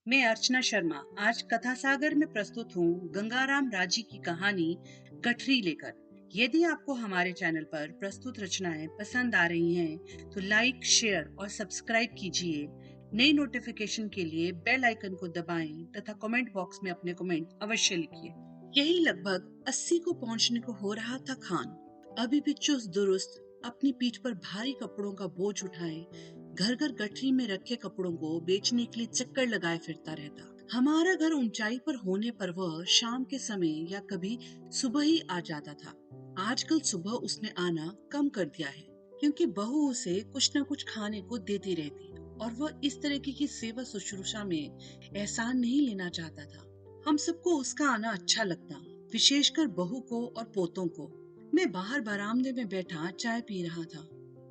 मैं अर्चना शर्मा आज कथा सागर में प्रस्तुत हूँ गंगाराम राजी की कहानी गठरी लेकर। यदि आपको हमारे चैनल पर प्रस्तुत रचनाएं पसंद आ रही हैं, तो लाइक, शेयर और सब्सक्राइब कीजिए। नई नोटिफिकेशन के लिए बेल आइकन को दबाएं तथा कमेंट बॉक्स में अपने कमेंट अवश्य लिखिए। यही लगभग 80 को पहुंचने को हो रहा था खान। अभी भी चुस्त दुरुस्त अपनी पीठ पर भारी कपड़ों का बोझ उठाए घर घर गठरी में रखे कपड़ों को बेचने के लिए चक्कर लगाए फिरता रहता। हमारा घर ऊंचाई पर होने पर वह शाम के समय या कभी सुबह ही आ जाता था। आजकल सुबह उसने आना कम कर दिया है, क्योंकि बहू उसे कुछ न कुछ खाने को देती रहती और वह इस तरह की सेवा शुश्रूषा में एहसान नहीं लेना चाहता था। हम सबको उसका आना अच्छा लगता, विशेषकर बहू को और पोतों को। मैं बाहर बरामदे में बैठा चाय पी रहा था।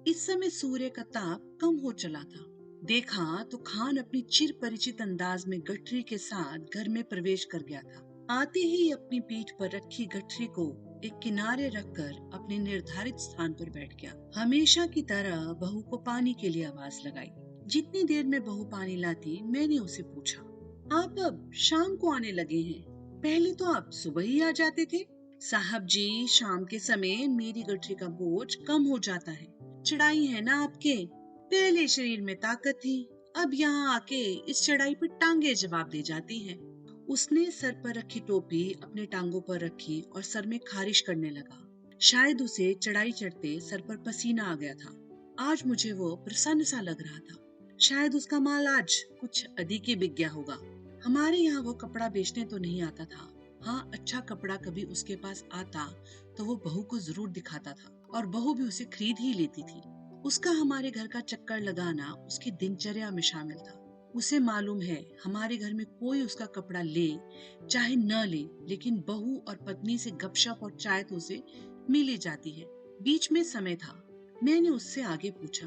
इस समय सूर्य का ताप कम हो चला था। देखा तो खान अपनी चिर परिचित अंदाज में गठरी के साथ घर में प्रवेश कर गया था। आते ही अपनी पीठ पर रखी गठरी को एक किनारे रखकर अपने निर्धारित स्थान पर बैठ गया। हमेशा की तरह बहू को पानी के लिए आवाज लगाई। जितनी देर में बहू पानी लाती, मैंने उसे पूछा, आप अब शाम को आने लगे हैं? पहले तो आप सुबह ही आ जाते थे। साहब जी, शाम के समय मेरी गठरी का बोझ कम हो जाता है। चढ़ाई है ना आपके, पहले शरीर में ताकत थी, अब यहाँ आके इस चढ़ाई पर टांगे जवाब दे जाती हैं। उसने सर पर रखी टोपी अपने टांगों पर रखी और सर में खारिश करने लगा। शायद उसे चढ़ाई चढ़ते सर पर पसीना आ गया था। आज मुझे वो प्रसन्न सा लग रहा था। शायद उसका माल आज कुछ अधिक ही बिक गया होगा। हमारे यहाँ वो कपड़ा बेचने तो नहीं आता था। हाँ, अच्छा कपड़ा कभी उसके पास आता तो वो बहू को जरूर दिखाता था और बहू भी उसे खरीद ही लेती थी। उसका हमारे घर का चक्कर लगाना उसकी दिनचर्या में शामिल था। उसे मालूम है, हमारे घर में कोई उसका कपड़ा ले चाहे न ले, लेकिन बहू और पत्नी से गपशप और चाय तो उसे मिल ही जाती है। बीच में समय था। मैंने उससे आगे पूछा,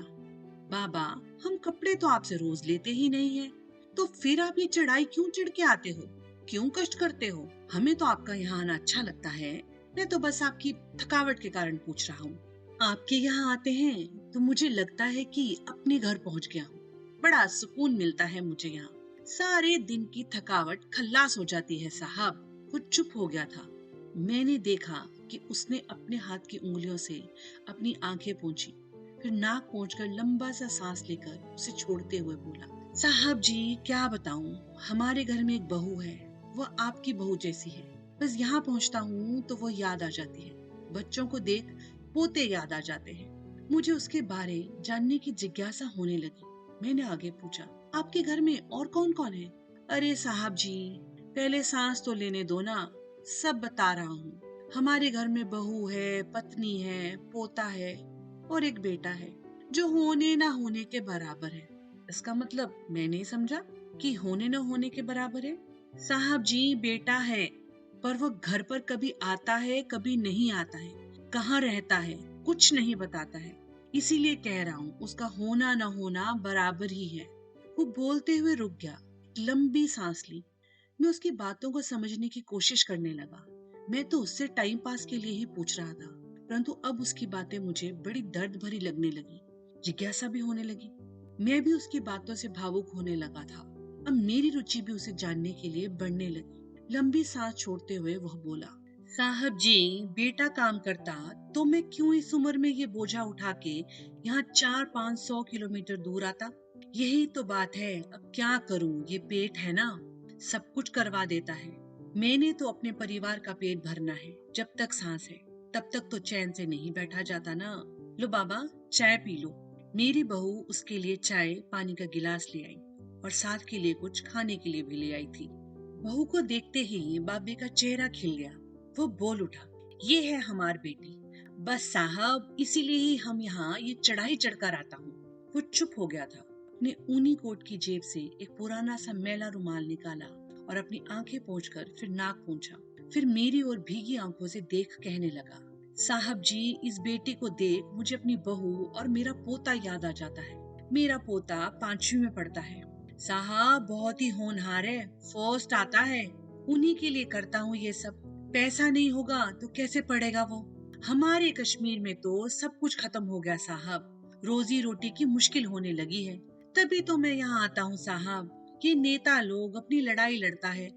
बाबा, हम कपड़े तो आपसे रोज लेते ही नहीं है, तो फिर आप ये चढ़ाई क्यों चढ़ के आते हो? क्यों कष्ट करते हो? हमें तो आपका यहाँ आना अच्छा लगता है। मैं तो बस आपकी थकावट के कारण पूछ रहा हूँ। आपके यहाँ आते हैं तो मुझे लगता है कि अपने घर पहुँच गया हूँ। बड़ा सुकून मिलता है मुझे यहाँ। सारे दिन की थकावट खल्लास हो जाती है साहब। वो चुप हो गया था। मैंने देखा कि उसने अपने हाथ की उंगलियों से अपनी आंखें पोंछी, फिर नाक पोंछकर लंबा सा सांस लेकर उसे छोड़ते हुए बोला, साहब जी, क्या बताऊं, हमारे घर में एक बहू है। वह आपकी बहू जैसी है। बस यहाँ पहुँचता हूँ तो वो याद आ जाती है। बच्चों को देख पोते याद आ जाते हैं। मुझे उसके बारे जानने की जिज्ञासा होने लगी। मैंने आगे पूछा, आपके घर में और कौन कौन है? अरे साहब जी, पहले सांस तो लेने दो ना, सब बता रहा हूँ। हमारे घर में बहू है, पत्नी है, पोता है और एक बेटा है, जो होने ना होने के बराबर है। इसका मतलब मैं नहीं समझा कि होने न होने के बराबर है। साहब जी, बेटा है, पर वो घर पर कभी आता है कभी नहीं आता है, कहाँ रहता है कुछ नहीं बताता है। इसीलिए कह रहा हूँ, उसका होना न होना बराबर ही है। वो बोलते हुए रुक गया। लंबी सांस ली। मैं उसकी बातों को समझने की कोशिश करने लगा। मैं तो उससे टाइम पास के लिए ही पूछ रहा था, परंतु अब उसकी बातें मुझे बड़ी दर्द भरी लगने लगी। जिज्ञासा भी होने लगी। मैं भी उसकी बातों से भावुक होने लगा था। अब मेरी रुचि भी उसे जानने के लिए बढ़ने लगी। लंबी सांस छोड़ते हुए वह बोला, साहब जी, बेटा काम करता तो मैं क्यों इस उम्र में ये बोझा उठा के यहाँ 400-500 किलोमीटर दूर आता? यही तो बात है। अब क्या करूं, ये पेट है ना, सब कुछ करवा देता है। मैंने तो अपने परिवार का पेट भरना है। जब तक सांस है तब तक तो चैन से नहीं बैठा जाता ना। लो बाबा, चाय पी लो। मेरी बहू उसके लिए चाय पानी का गिलास ले आई और साथ के लिए कुछ खाने के लिए भी ले आई थी। बहू को देखते ही बाबे का चेहरा खिल गया। वो बोल उठा, ये है हमार बेटी। बस साहब, इसीलिए ही हम यहाँ ये चढ़ाई चढ़कर आता हूँ। वो चुप हो गया था। अपने ऊनी कोट की जेब से एक पुराना सा मैला रुमाल निकाला और अपनी आंखें पोंछकर फिर नाक पोंछा। फिर मेरी ओर भीगी आंखों से देख कहने लगा, साहब जी, इस बेटी को देख मुझे अपनी बहू और मेरा पोता याद आ जाता है। मेरा पोता 5वीं में पढ़ता है। साहब बहुत ही होनहार है, फर्स्ट आता है। उन्हीं के लिए करता हूँ ये सब। पैसा नहीं होगा तो कैसे पढ़ेगा वो? हमारे कश्मीर में तो सब कुछ खत्म हो गया साहब। रोजी रोटी की मुश्किल होने लगी है। तभी तो मैं यहाँ आता हूँ साहब। ये नेता लोग अपनी लड़ाई लड़ता है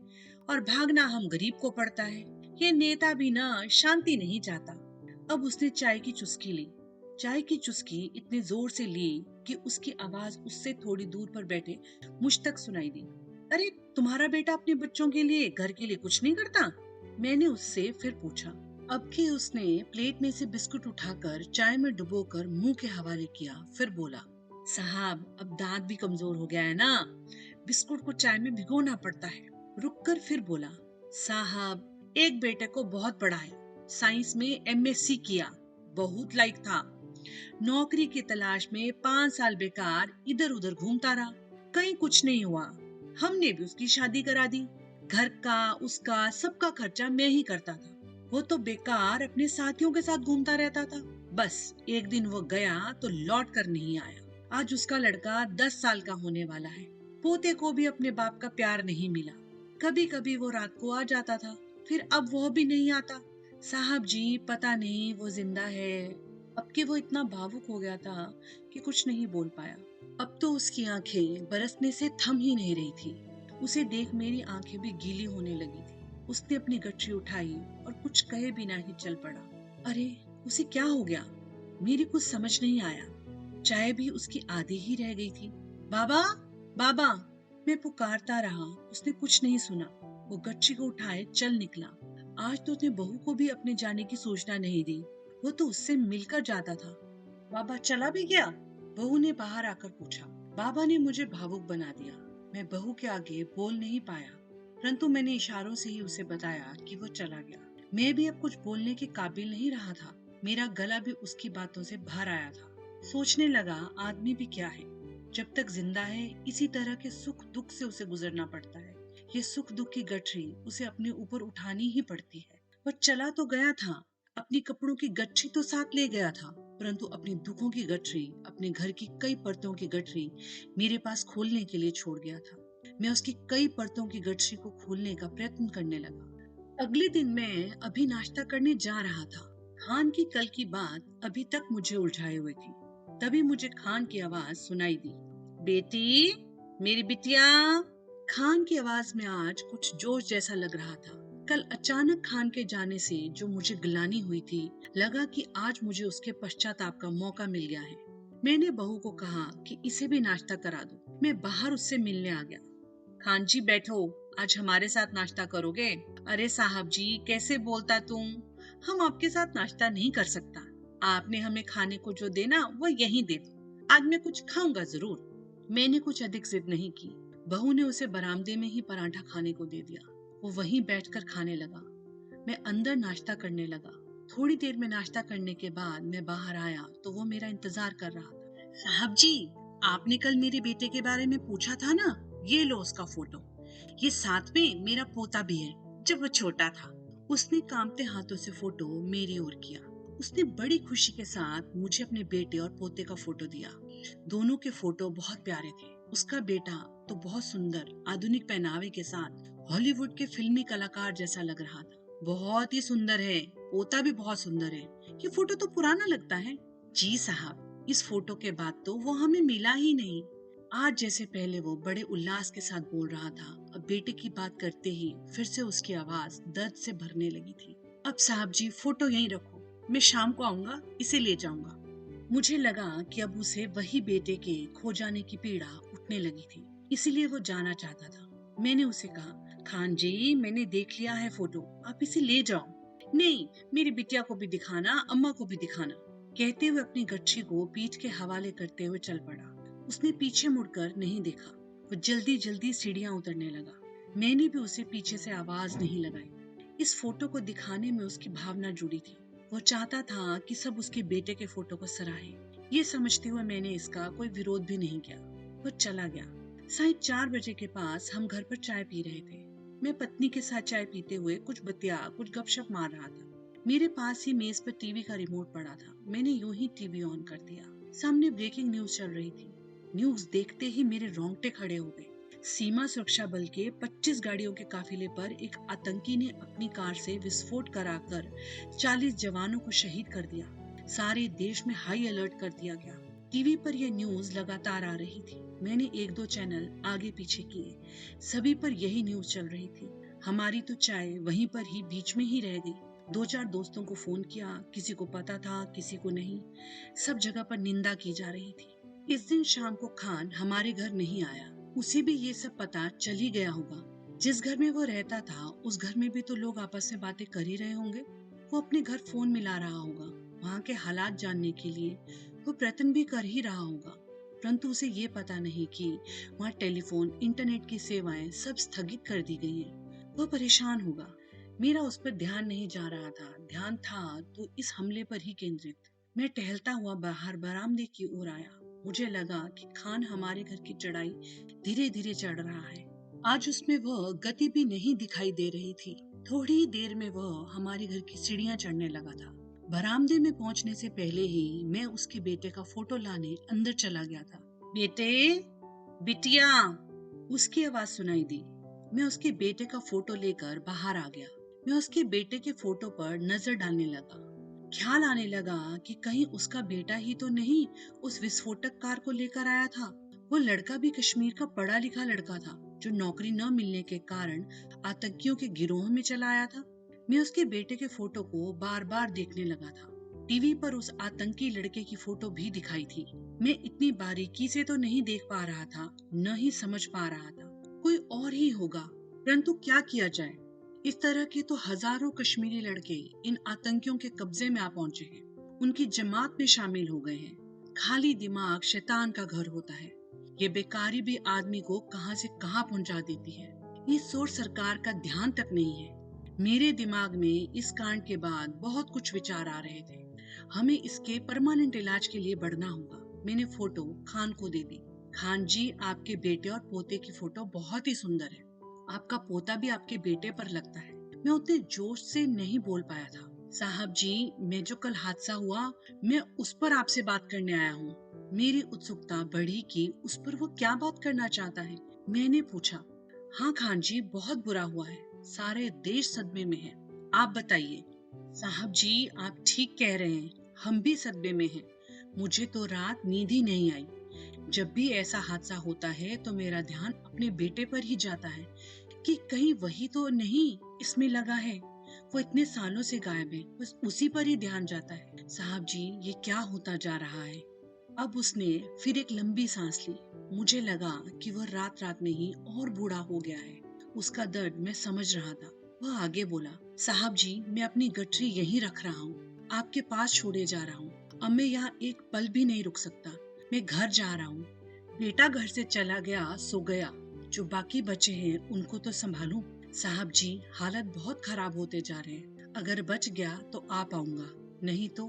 और भागना हम गरीब को पड़ता है। ये नेता भी ना शांति नहीं चाहता। अब उसने चाय की चुस्की ली। चाय की चुस्की इतने जोर से ली कि उसकी आवाज उससे थोड़ी दूर पर बैठे मुझ तक सुनाई दी। अरे, तुम्हारा बेटा अपने बच्चों के लिए, घर के लिए कुछ नहीं करता? मैंने उससे फिर पूछा। अब कि उसने प्लेट में से बिस्कुट उठाकर चाय में डुबोकर मुंह के हवाले किया, फिर बोला, साहब अब दांत भी कमजोर हो गया है ना, बिस्कुट को चाय में भिगोना पड़ता है। रुककर फिर बोला, साहब एक बेटे को बहुत पढ़ाया, साइंस में एमएससी किया, बहुत लायक था, नौकरी की तलाश में 5 साल बेकार इधर उधर घूमता रहा, कहीं कुछ नहीं हुआ। हमने भी उसकी शादी करा दी, घर का उसका सबका खर्चा मैं ही करता था। वो तो बेकार अपने साथियों के साथ घूमता रहता था। बस एक दिन वो गया तो लौट कर नहीं आया। आज उसका लड़का 10 साल का होने वाला है। पोते को भी अपने बाप का प्यार नहीं मिला। कभी कभी वो रात को आ जाता था, फिर अब वो भी नहीं आता। साहब जी पता नहीं वो जिंदा है। अब कि वो इतना भावुक हो गया था कि कुछ नहीं बोल पाया। अब तो उसकी आंखें बरसने से थम ही नहीं रही थी। उसे देख मेरी आंखें भी गीली होने लगी थी। उसने अपनी गठरी उठाई और कुछ कहे बिना ही चल पड़ा। अरे, उसे क्या हो गया? मेरी कुछ समझ नहीं आया। चाय भी उसकी आधी ही रह गई थी। बाबा, बाबा, मैं पुकारता रहा, उसने कुछ नहीं सुना। वो गठरी को उठाए चल निकला। आज तो उसने बहू को भी अपने जाने की सूचना नहीं दी। वो तो उससे मिलकर जाता था। बाबा चला भी गया? बहू ने बाहर आकर पूछा। बाबा ने मुझे भावुक बना दिया। मैं बहू के आगे बोल नहीं पाया, परंतु मैंने इशारों से ही उसे बताया कि वो चला गया। मैं भी अब कुछ बोलने के काबिल नहीं रहा था। मेरा गला भी उसकी बातों से भर आया था। सोचने लगा, आदमी भी क्या है, जब तक जिंदा है इसी तरह के सुख दुख से उसे गुजरना पड़ता है। ये सुख दुख की गठरी उसे अपने ऊपर उठानी ही पड़ती है। वो चला तो गया था, अपनी कपड़ों की गठरी तो साथ ले गया था, परंतु अपनी दुखों की गठरी, अपने घर की कई परतों की गठरी मेरे पास खोलने के लिए छोड़ गया था। मैं उसकी कई परतों की गठरी को खोलने का प्रयत्न करने लगा। अगले दिन मैं अभी नाश्ता करने जा रहा था। खान की कल की बात अभी तक मुझे उलझाए हुए थी। तभी मुझे खान की आवाज सुनाई दी। बेटी, मेरी बिटिया। खान की आवाज में आज कुछ जोश जैसा लग रहा था। कल अचानक खान के जाने से जो मुझे गिलानी हुई थी, लगा कि आज मुझे उसके पश्चाताप का मौका मिल गया है। मैंने बहू को कहा कि इसे भी नाश्ता करा दो। मैं बाहर उससे मिलने आ गया। खान जी बैठो, आज हमारे साथ नाश्ता करोगे? अरे साहब जी कैसे बोलता तुम, हम आपके साथ नाश्ता नहीं कर सकता। आपने हमें खाने को जो देना वो यहीं दे दो, आज मैं कुछ खाऊंगा जरूर। मैंने कुछ अधिक जिद नहीं की। बहू ने उसे बरामदे में ही पराठा खाने को दे दिया। वो वहीं बैठकर खाने लगा। मैं अंदर नाश्ता करने लगा। थोड़ी देर में नाश्ता करने के बाद मैं बाहर आया तो वो मेरा इंतजार कर रहा था। साहब जी, आपने कल मेरे बेटे के बारे में पूछा था ना, ये लो उसका फोटो। ये साथ में मेरा पोता भी है, जब वो छोटा था। उसने कांपते हाथों से फोटो मेरी ओर किया। उसने बड़ी खुशी के साथ मुझे अपने बेटे और पोते का फोटो दिया। दोनों के फोटो बहुत प्यारे थे। उसका बेटा तो बहुत सुंदर आधुनिक पहनावे के साथ हॉलीवुड के फिल्मी कलाकार जैसा लग रहा था। बहुत ही सुंदर है। पोता भी बहुत सुंदर है। ये फोटो तो पुराना लगता है। जी साहब, इस फोटो के बाद तो वो हमें मिला ही नहीं। आज जैसे पहले वो बड़े उल्लास के साथ बोल रहा था, अब बेटे की बात करते ही फिर से उसकी आवाज दर्द से भरने लगी थी। अब साहब जी फोटो यहीं रखो, मैं शाम को आऊंगा, इसे ले जाऊंगा। मुझे लगा कि अब उसे वही बेटे के खो जाने की पीड़ा उठने लगी थी, इसीलिए वो जाना चाहता था। मैंने उसे कहा, खान जी मैंने देख लिया है फोटो, आप इसे ले जाओ। नहीं, मेरी बिटिया को भी दिखाना, अम्मा को भी दिखाना। कहते हुए अपनी गच्छी को पीठ के हवाले करते हुए चल पड़ा। उसने पीछे मुड़कर नहीं देखा। वो जल्दी जल्दी सीढ़ियां उतरने लगा। मैंने भी उसे पीछे से आवाज नहीं लगाई। इस फोटो को दिखाने में उसकी भावना जुड़ी थी। वो चाहता था कि सब उसके बेटे के फोटो को सराहें। ये समझते हुए मैंने इसका कोई विरोध भी नहीं किया। वो चला गया। 4:30 बजे के पास हम घर पर चाय पी रहे थे। मैं पत्नी के साथ चाय पीते हुए कुछ गपशप मार रहा था। मेरे पास ही मेज पर टीवी का रिमोट पड़ा था। मैंने यूं ही टीवी ऑन कर दिया। सामने ब्रेकिंग न्यूज चल रही थी। न्यूज देखते ही मेरे रोंगटे खड़े हो गए। सीमा सुरक्षा बल के 25 गाड़ियों के काफिले पर एक आतंकी ने अपनी कार से विस्फोट कराकर 40 जवानों को शहीद कर दिया। सारे देश में हाई अलर्ट कर दिया गया। टीवी पर यह न्यूज लगातार आ रही थी। मैंने एक दो चैनल आगे पीछे किए, सभी पर यही न्यूज चल रही थी। हमारी तो चाय वहीं पर ही बीच में ही रह गई। दो चार दोस्तों को फोन किया, किसी को पता था किसी को नहीं। सब जगह पर निंदा की जा रही थी। इस दिन शाम को खान हमारे घर नहीं आया। उसे भी ये सब पता चल ही गया होगा। जिस घर में वो रहता था उस घर में भी तो लोग आपस में बातें कर ही रहे होंगे। वो अपने घर फोन मिला रहा होगा, वहाँ के हालात जानने के लिए वो प्रयत्न भी कर ही रहा होगा। परंतु उसे ये पता नहीं कि वहाँ टेलीफोन, इंटरनेट की सेवाएं सब स्थगित कर दी गई हैं। वह परेशान होगा। मेरा उस पर ध्यान नहीं जा रहा था। ध्यान था तो इस हमले पर ही केंद्रित। मैं टहलता हुआ बाहर बरामदे की ओर आया। मुझे लगा कि खान हमारे घर की चढ़ाई धीरे धीरे चढ़ रहा है। आज उसमें वह गति भी नहीं दिखाई दे रही थी। थोड़ी ही देर में वह हमारे घर की सीढ़ियां चढ़ने लगा था। बरामदे में पहुंचने से पहले ही मैं उसके बेटे का फोटो लाने अंदर चला गया था। बेटे, बिटिया, उसकी आवाज सुनाई दी। मैं उसके बेटे का फोटो लेकर बाहर आ गया। मैं उसके बेटे के फोटो पर नजर डालने लगा। ख्याल आने लगा कि कहीं उसका बेटा ही तो नहीं उस विस्फोटक कार को लेकर आया था। वो लड़का भी कश्मीर का पढ़ा लिखा लड़का था, जो नौकरी न मिलने के कारण आतंकियों के गिरोह में चला आया था। मैं उसके बेटे के फोटो को बार बार देखने लगा था। टीवी पर उस आतंकी लड़के की फोटो भी दिखाई थी। मैं इतनी बारीकी से तो नहीं देख पा रहा था, न ही समझ पा रहा था। कोई और ही होगा, परंतु क्या किया जाए। इस तरह के तो हजारों कश्मीरी लड़के इन आतंकियों के कब्जे में आ पहुंचे हैं, उनकी जमात में शामिल हो गए हैं। खाली दिमाग शैतान का घर होता है। ये बेकारी भी आदमी को कहां से कहां पहुंचा देती है। ये सोच सरकार का ध्यान तक नहीं है। मेरे दिमाग में इस कांड के बाद बहुत कुछ विचार आ रहे थे। हमें इसके परमानेंट इलाज के लिए बढ़ना होगा। मैंने फोटो खान को दे दी। खान जी, आपके बेटे और पोते की फोटो बहुत ही सुंदर है। आपका पोता भी आपके बेटे पर लगता है। मैं उतने जोश से नहीं बोल पाया था। साहब जी, मैं जो कल हादसा हुआ, मैं उस पर आपसे बात करने आया हूँ। मेरी उत्सुकता बढ़ी कि उस पर वो क्या बात करना चाहता है। मैंने पूछा। हाँ खान जी, बहुत बुरा हुआ है। सारे देश सदमे में है। आप बताइए। साहब जी, आप ठीक कह रहे हैं, हम भी सदमे में हैं। मुझे तो रात नींद ही नहीं आई। जब भी ऐसा हादसा होता है तो मेरा ध्यान अपने बेटे पर ही जाता है कि कहीं वही तो नहीं इसमें लगा है। वो इतने सालों से गायब है, बस उसी पर ही ध्यान जाता है। साहब जी, ये क्या होता जा रहा है। अब उसने फिर एक लंबी सांस ली। मुझे लगा कि वह रात रात में ही और बूढ़ा हो गया है। उसका दर्द मैं समझ रहा था। वह आगे बोला। साहब जी, मैं अपनी गठरी यहीं रख रहा हूँ, आपके पास छोड़े जा रहा हूँ। अब मैं यहाँ एक पल भी नहीं रुक सकता। मैं घर जा रहा हूँ। बेटा घर से चला गया सो गया, जो बाकी बचे हैं उनको तो संभालूं। साहब जी, हालत बहुत खराब होते जा रहे हैं। अगर बच गया तो आ पाऊंगा, नहीं तो।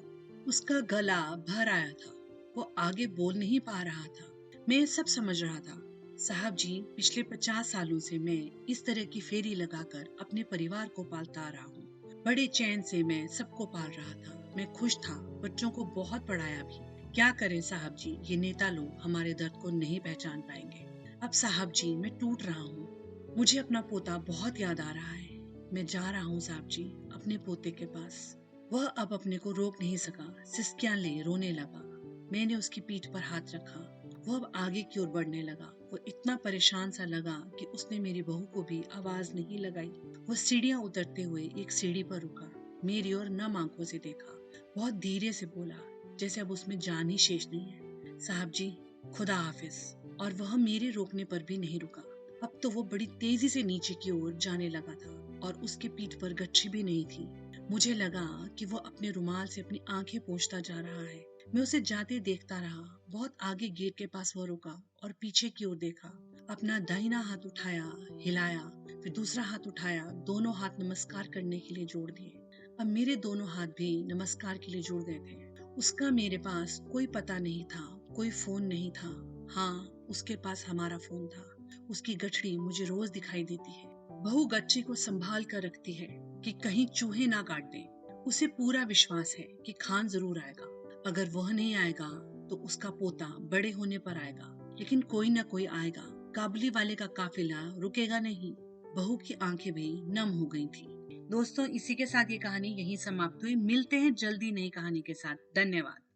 उसका गला भर आया था। वो आगे बोल नहीं पा रहा था। मैं सब समझ रहा था। साहब जी, पिछले 50 सालों से मैं इस तरह की फेरी लगाकर अपने परिवार को पालता रहा हूँ। बड़े चैन से मैं सबको पाल रहा था। मैं खुश था, बच्चों को बहुत पढ़ाया भी। क्या करें साहब जी, ये नेता लोग हमारे दर्द को नहीं पहचान पाएंगे। अब साहब जी, मैं टूट रहा हूँ। मुझे अपना पोता बहुत याद आ रहा है। मैं जा रहा हूँ साहब जी, अपने पोते के पास। वह अब अपने को रोक नहीं सका, सिसकियां ले रोने लगा। मैंने उसकी पीठ पर हाथ रखा। वो अब आगे की ओर बढ़ने लगा। वो इतना परेशान सा लगा कि उसने मेरी बहू को भी आवाज नहीं लगाई। वो सीढ़ियां उतरते हुए एक सीढ़ी पर रुका, मेरी ओर नम आंखों से देखा, बहुत धीरे से बोला, जैसे अब उसमें जान ही शेष नहीं है। साहब जी, खुदा हाफिज। और वह मेरे रोकने पर भी नहीं रुका। अब तो वो बड़ी तेजी से नीचे की ओर जाने लगा था और उसके पीठ पर गच्छी भी नहीं थी। मुझे लगा कि वो अपने रुमाल से अपनी आंखें पोंछता जा रहा है। मैं उसे जाते देखता रहा। बहुत आगे गेट के पास वो रुका और पीछे की ओर देखा। अपना दाहिना हाथ उठाया, हिलाया, फिर दूसरा हाथ उठाया। दोनों हाथ नमस्कार करने के लिए जोड़ दिए। अब मेरे दोनों हाथ भी नमस्कार के लिए जुड़ गए थे। उसका मेरे पास कोई पता नहीं था, कोई फोन नहीं था। हाँ, उसके पास हमारा फोन था। उसकी गठड़ी मुझे रोज दिखाई देती है। बहू गच्ची को संभाल कर रखती है कि कहीं चूहे ना काट दें। उसे पूरा विश्वास है कि खान जरूर आएगा। अगर वह नहीं आएगा तो उसका पोता बड़े होने पर आएगा, लेकिन कोई ना कोई आएगा। काबुली वाले का काफिला रुकेगा नहीं। बहू की आंखें भी नम हो गई थी। दोस्तों, इसी के साथ ये कहानी यहीं समाप्त हुई। मिलते हैं जल्दी नई कहानी के साथ। धन्यवाद।